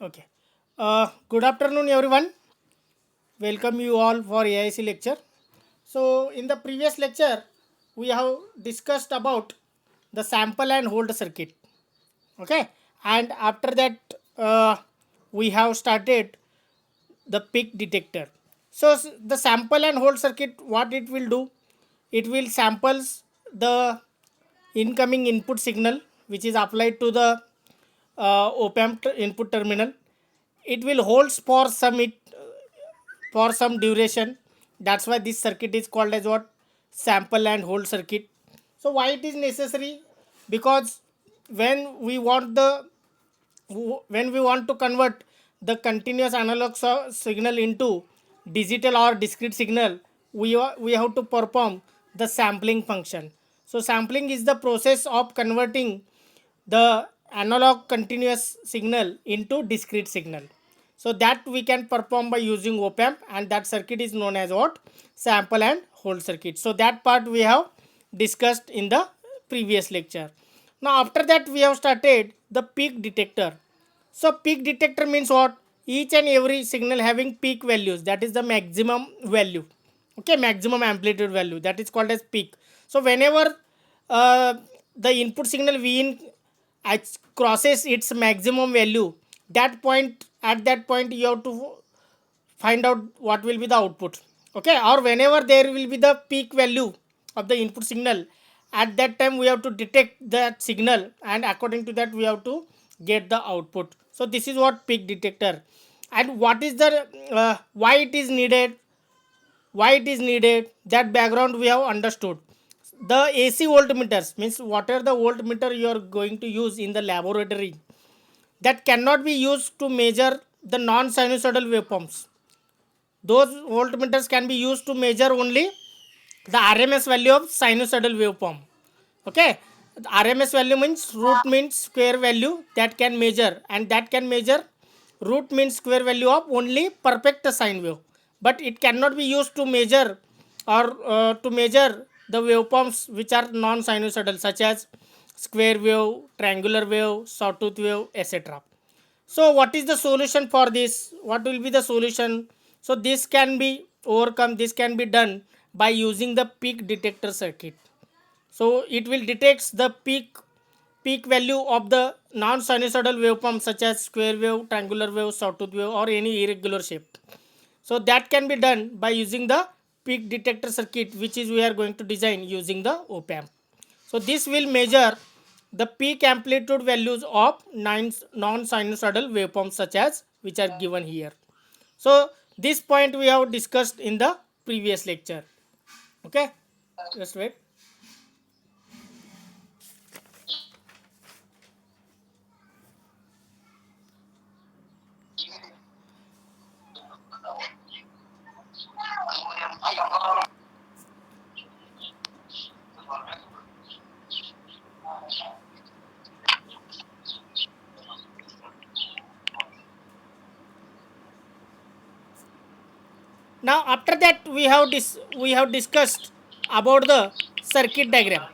Okay. Good afternoon, everyone. Welcome you all for AIC lecture. So, in the previous lecture, we have discussed about the sample and hold circuit. Okay, and after that, we have started the peak detector. So, the sample and hold circuit, what it will do? It will samples the incoming input signal which is applied to the op-amp input terminal. It will hold for some duration. That's why this circuit is called as what? Sample and hold circuit. So why it is necessary? Because when we want the when we want to convert the continuous analog signal into digital or discrete signal, we have to perform the sampling function. So sampling is the process of converting the analog continuous signal into discrete signal. So that we can perform by using op amp, and that circuit is known as what? Sample and hold circuit. So that part we have discussed in the previous lecture. Now after that we have started the peak detector. So peak detector means what? Each and every signal having peak values, that is the maximum value. Okay, maximum amplitude value, that is called as peak. So whenever uh, the input signal V in crosses its maximum value, that point at that point you have to find out what will be the output. Okay, or whenever there will be the peak value of the input signal, at that time we have to detect that signal, and according to that we have to get the output. So this is what peak detector. And what is the why it is needed? That background we have understood. The AC voltmeters means whatever the voltmeter you are going to use in the laboratory, that cannot be used to measure the non-sinusoidal waveforms. Those voltmeters can be used to measure only the RMS value of sinusoidal waveform. Okay, the RMS value means root mean square value that can measure, and that can measure root mean square value of only perfect sine wave. But it cannot be used to measure to measure the waveforms which are non-sinusoidal, such as square wave, triangular wave, sawtooth wave, etc. So what is the solution for this? What will be the solution? So this can be overcome, this can be done by using the peak detector circuit. So it will detects the peak value of the non-sinusoidal waveform such as square wave, triangular wave, sawtooth wave, or any irregular shape. So that can be done by using the peak detector circuit, which is we are going to design using the op amp. So this will measure the peak amplitude values of non-sinusoidal waveforms such as which are given here. So this point we have discussed in the previous lecture. Okay, just wait. Now after that we have discussed about the circuit diagram.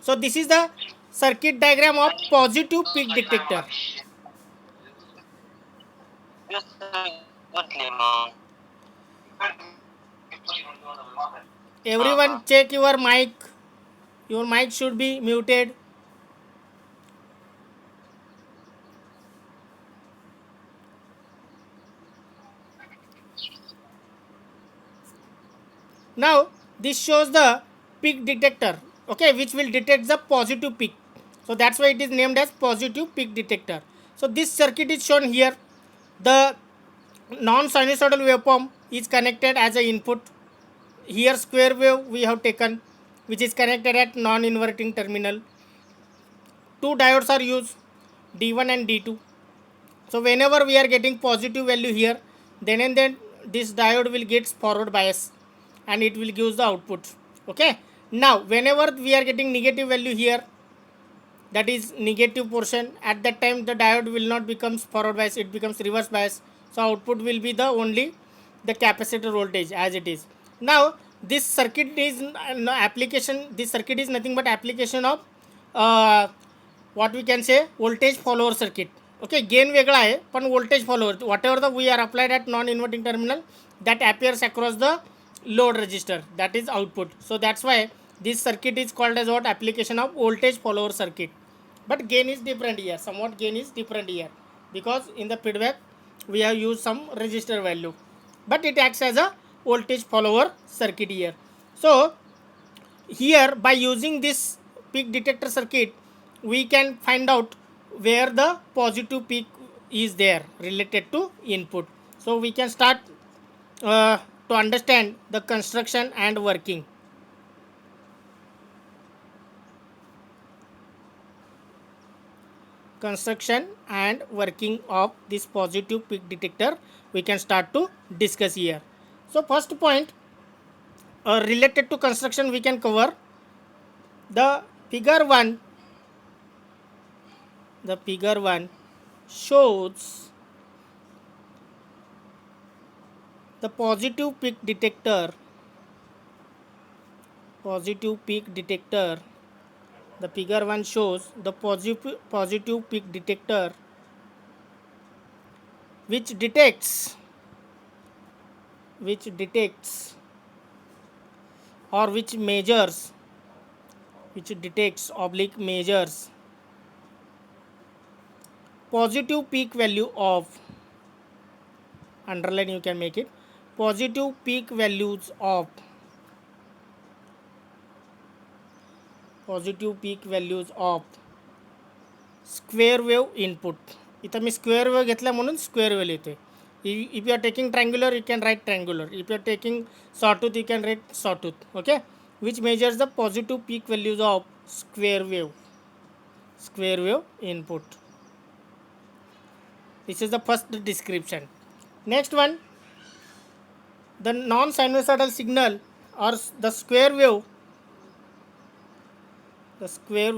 So this is the circuit diagram of positive peak detector. Everyone check your mic. Your mic should be muted. Now this shows the peak detector, okay, which will detect the positive peak. So that's why it is named as positive peak detector. So this circuit is shown here. The non-sinusoidal waveform is connected as an input. Here square wave we have taken, which is connected at non-inverting terminal. Two diodes are used, D1 and D2. So whenever we are getting positive value here, then and then this diode will get forward bias and it will give the output. Okay. Now whenever we are getting negative value here, that is negative portion, at that time the diode will not becomes forward bias, it becomes reverse bias. So output will be the only the capacitor voltage as it is. Now this circuit is no application, this circuit is nothing but application of uh, what we can say voltage follower circuit. Okay, gain वेगळा आहे पण voltage follower whatever the V are applied at non inverting terminal that appears across the load resistor, that is output. So that's why this circuit is called as what, application of voltage follower circuit. But gain is different here, somewhat gain is different here, because in the feedback we have used some resistor value, but it acts as a voltage follower circuit here. So here by using this peak detector circuit we can find out where the positive peak is there related to input. So we can start to understand the construction and working. Construction and working of this positive peak detector we can start to discuss here. So first point related to construction we can cover the figure 1. The figure 1 shows the positive peak detector. The figure 1 shows the positive peak detector which detects or which measures positive peak value of, underline you can make it, positive peak values of square wave input. इथं मी square wave घेतला म्हणून square wave लिहितो. If you are taking triangular you can write triangular, if you are taking sawtooth you can write sawtooth. Okay, which measures the positive peak values of square wave input. This is the first description. Next one, the non-sinusoidal signal or the square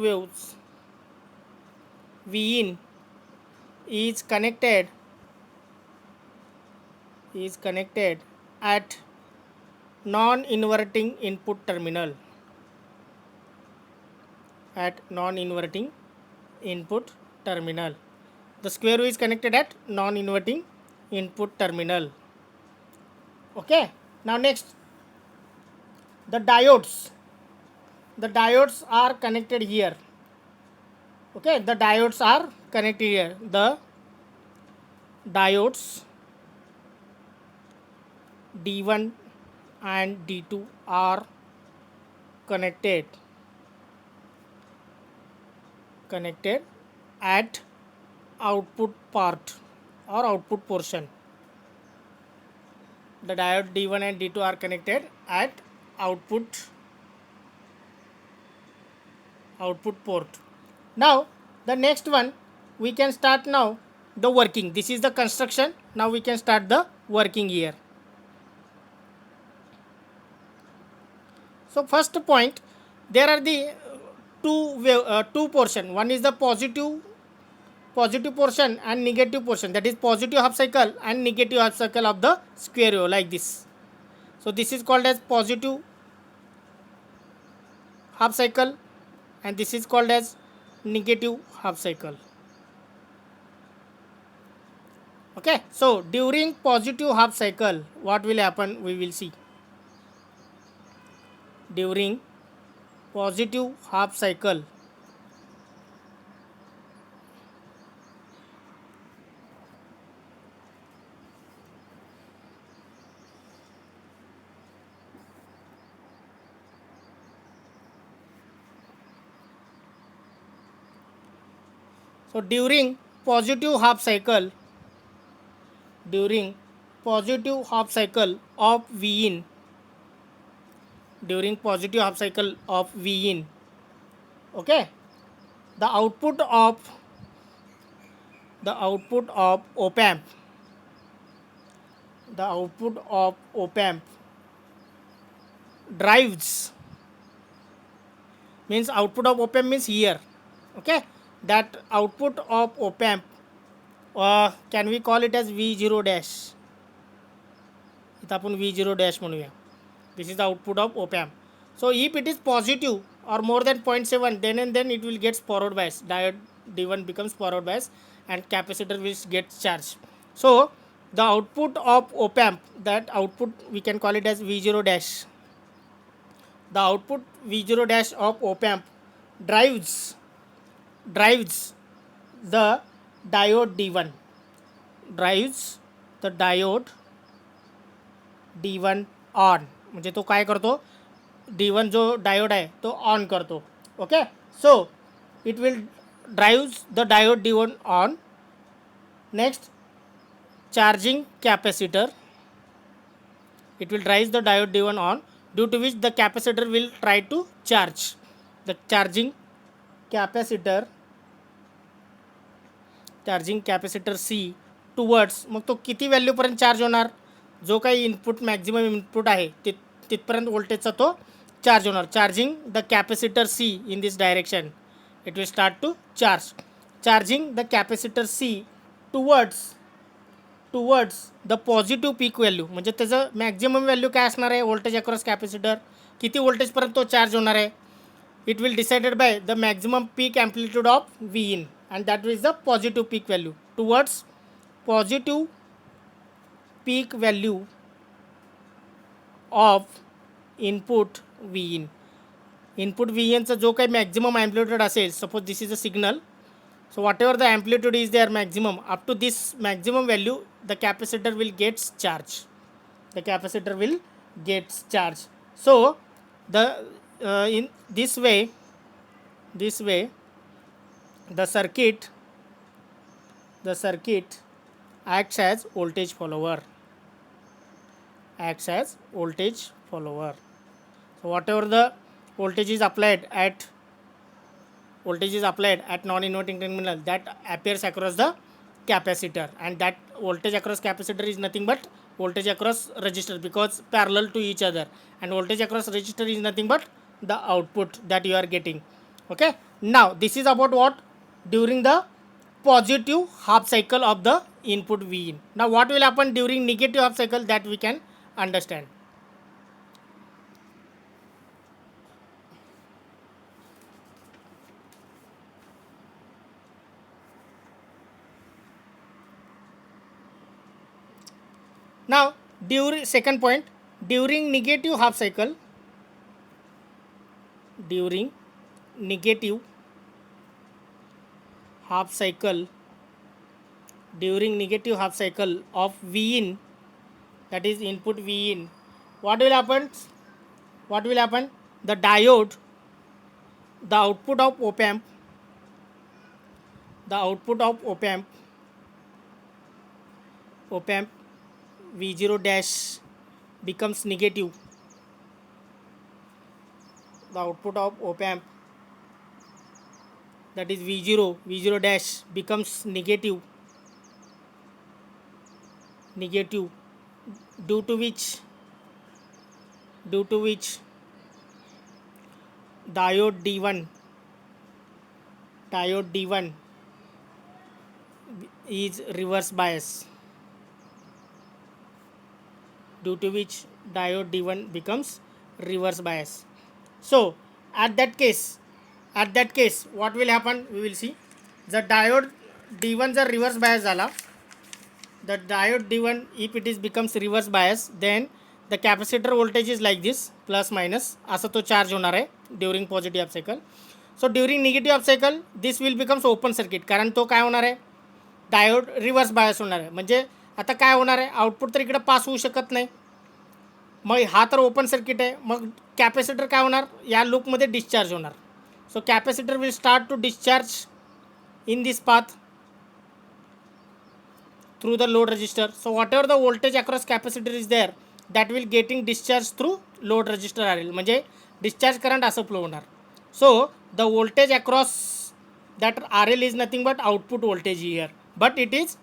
waves V in is connected at non-inverting input terminal. The square wave is connected at non-inverting input terminal. Okay, now next, the diodes are connected here. Okay, the diodes are connected here. The diodes D1 and D2 are connected at output part or output portion. The diode D1 and D2 are connected at output port. Now the next one we can start now the working. This is the construction. Now we can start the working here. So first point, there are the two portion. One is the positive portion and negative portion, that is positive half cycle and negative half cycle of the square wave, like this. So this is called as positive half cycle and this is called as negative half cycle. Okay, so during positive half cycle what will happen we will see. During positive half cycle during positive half cycle of V in, okay, the output of op amp drives, means output of op amp means here. Okay, that output of op amp can we call it as V0 dash. इथं आपण V0 dash म्हणूया. This is the output of op amp. So if it is positive or more than 0.7 then and then it will get forward bias. Diode D1 becomes forward bias and capacitor will get charged. So the output of op amp, that output we can call it as V0 dash. The output V0 dash of op amp drives the diode D1, drives the diode D1 on. म्हणजे तो काय करतो, D1 जो diode आहे तो on करतो. Okay, so it will drives the diode D1 on. Next, charging capacitor, it will drive the diode D1 on, due to which the capacitor will try to charge. The charging capacitor C towards, मग तो किती व्हॅल्यूपर्यंत charge होणार, जो काही input maximum input आहे तिथपर्यंत वोल्टेजचा तो charge होणार. Charging the capacitor C in this direction, it will start to charge. Charging the capacitor C towards the positive peak value, म्हणजे त्याचं मॅक्झिमम व्हॅल्यू काय असणार आहे, व्होल्टेज अक्रॉस कॅपॅसिटर किती व्होल्टेजपर्यंत तो चार्ज होणार आहे. It will decided by the maximum peak amplitude of V in and that is the positive peak value. Towards positive peak value of input V in. Input V इनचा जो काही maximum amplitude असेल, suppose this is a signal. So whatever the amplitude is there maximum, up to this maximum value, the capacitor will gets charge. The capacitor will gets charge. So the in this way the circuit acts as voltage follower. So whatever the voltage is applied at non-inverting terminal, that appears across the capacitor, and that voltage across capacitor is nothing but voltage across resistor, because parallel to each other, and voltage across resistor is nothing but the output that you are getting. Okay, now this is about what, during the positive half cycle of the input V in. Now what will happen during negative half cycle, that we can understand. Now during second point, during negative half cycle of V in, that is input V in, what will happen, the diode, the output of op amp V0 dash becomes negative. The output of op amp, that is V0 dash becomes negative, due to which diode D1 is reverse bias. Due to which diode D1 becomes reverse bias. So at that case what will happen, we will see. The diode D1 जर reverse bias झाला, the diode D1 if it is becomes reverse bias, then the capacitor voltage is like this, plus minus असा तो charge होणार आहे during positive half cycle. So during negative half cycle this will becomes open circuit, कारण तो काय होणार आहे, diode reverse bias होणार आहे. म्हणजे आता काय होणार आहे, आउटपुट तर इकडे पास होऊ शकत नाही, मग हा तर ओपन सर्किट आहे, मग कॅपॅसिटर काय होणार, या लूपमध्ये डिस्चार्ज होणार. So capacitor will start to discharge in this path through the load register. So whatever the voltage across capacitor is there, that will getting discharge through load register R L, म्हणजे discharge current असं flow होणार. So the voltage across that R L is nothing but output voltage here, but it is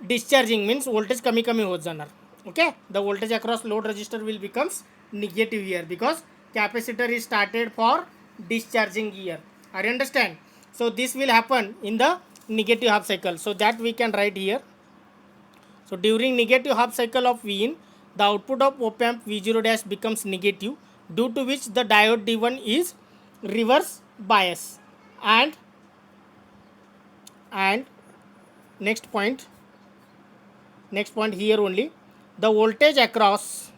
discharging, means voltage कमी कमी होत जाणार. Okay, the voltage across load resistor will becomes negative here, because capacitor is started for discharging here. Are you understand? So this will happen in the negative half cycle, so that we can write here. So during negative half cycle of V in, the output of op amp V0 dash becomes negative, due to which the diode D1 is reverse bias, and And next point, next point here only, the voltage across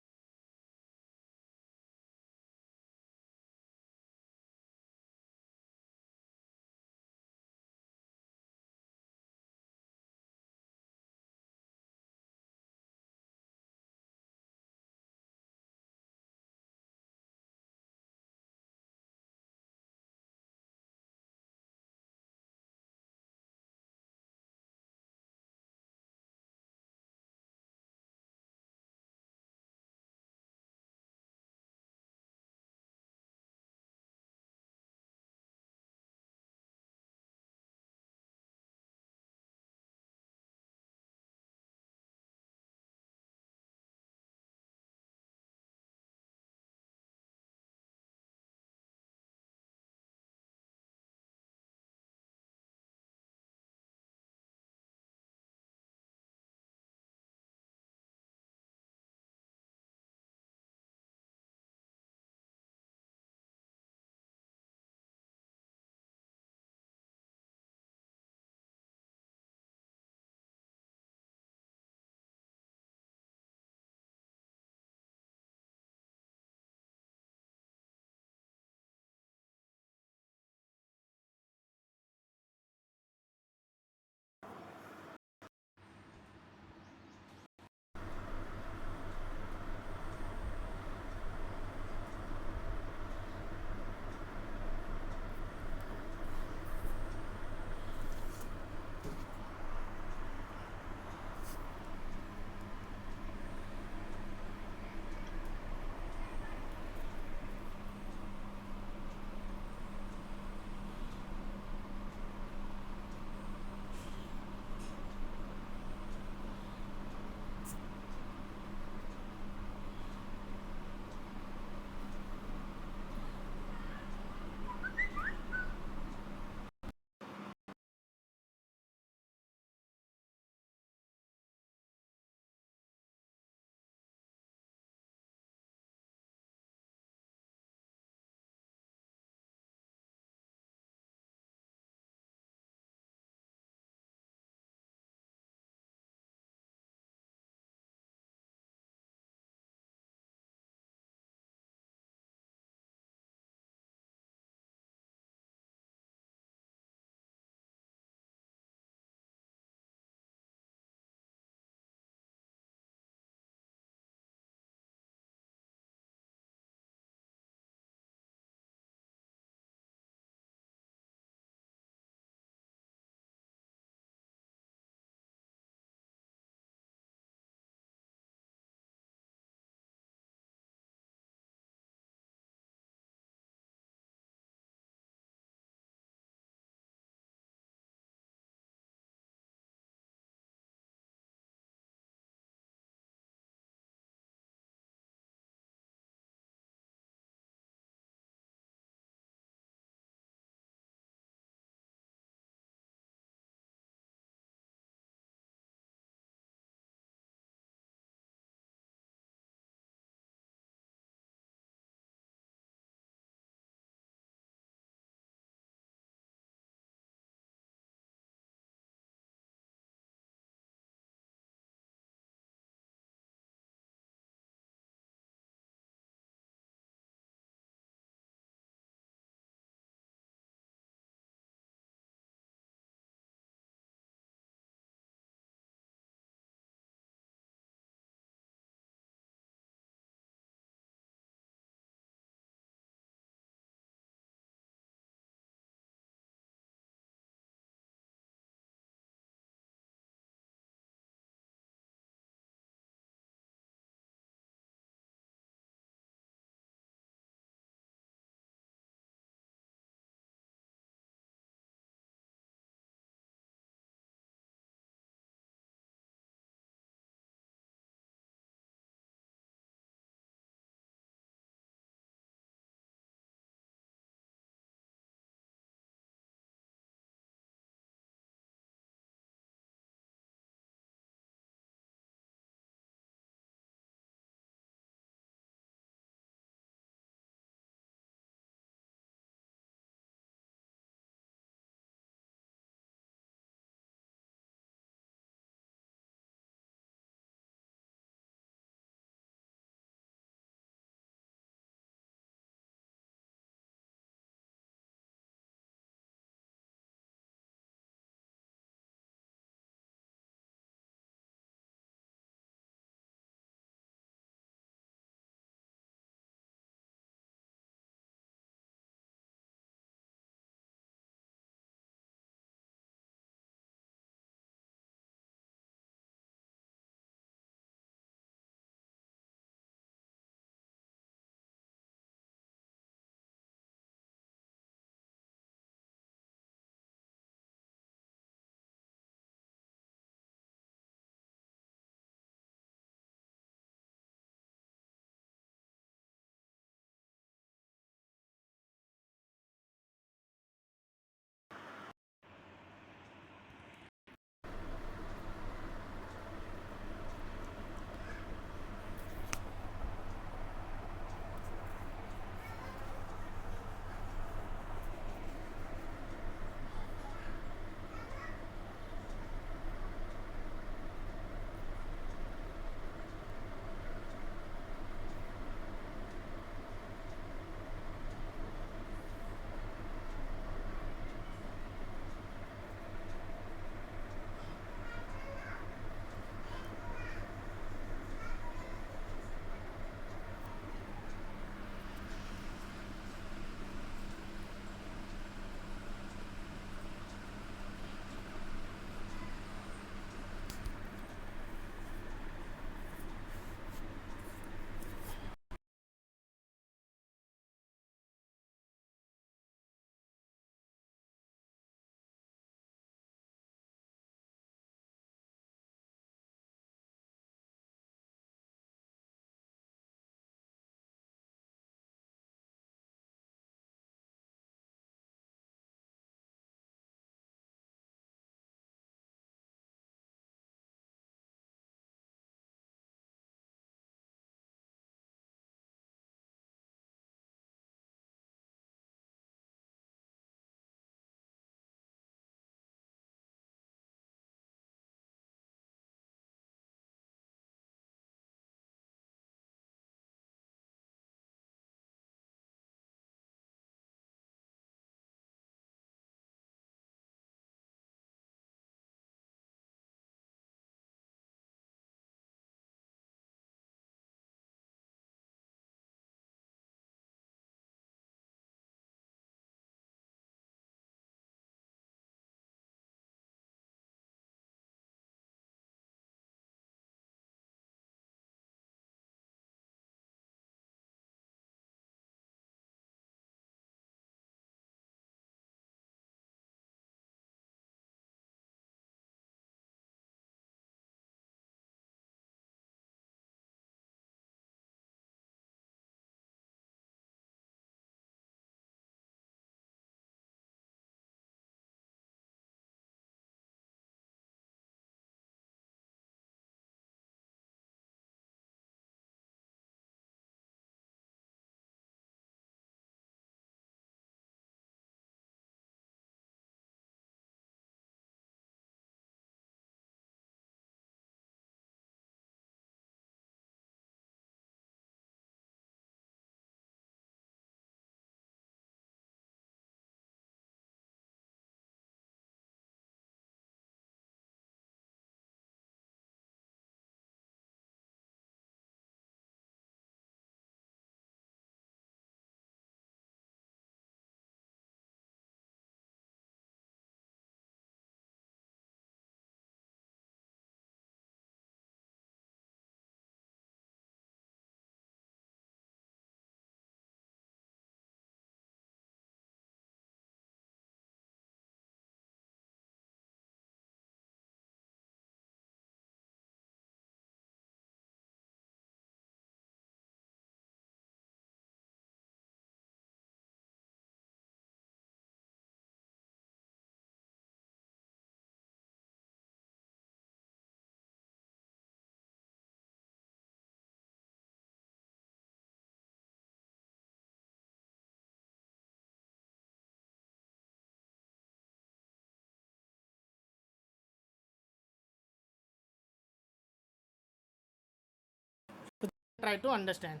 Try to understand.